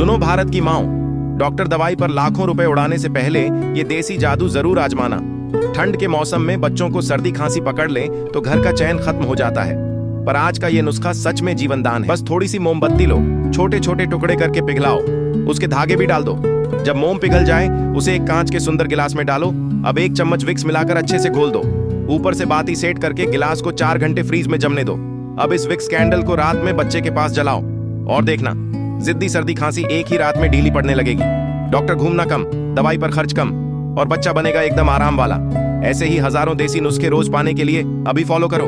सुनो भारत की माओ, डॉक्टर दवाई पर लाखों रुपए उड़ाने से पहले ये देसी जादू जरूर आजमाना। ठंड के मौसम में बच्चों को सर्दी खांसी पकड़ ले तो घर का चैन खत्म हो जाता है, पर आज का ये नुस्खा सच में जीवन दान है। बस थोड़ी सी मोमबत्ती लो, छोटे छोटे टुकड़े करके पिघलाओ, उसके धागे भी डाल दो। जब मोम पिघल जाए उसे एक कांच के सुंदर गिलास में डालो। अब 1 चम्मच विक्स मिलाकर अच्छे से घोल दो। ऊपर से बाती सेट करके गिलास को 4 घंटे फ्रीज में जमने दो। अब इस विक्स कैंडल को रात में बच्चे के पास जलाओ और देखना, जिद्दी सर्दी खांसी एक ही रात में ढीली पड़ने लगेगी। डॉक्टर घूमना कम, दवाई पर खर्च कम और बच्चा बनेगा एकदम आराम वाला। ऐसे ही हजारों देसी नुस्खे रोज पाने के लिए अभी फॉलो करो।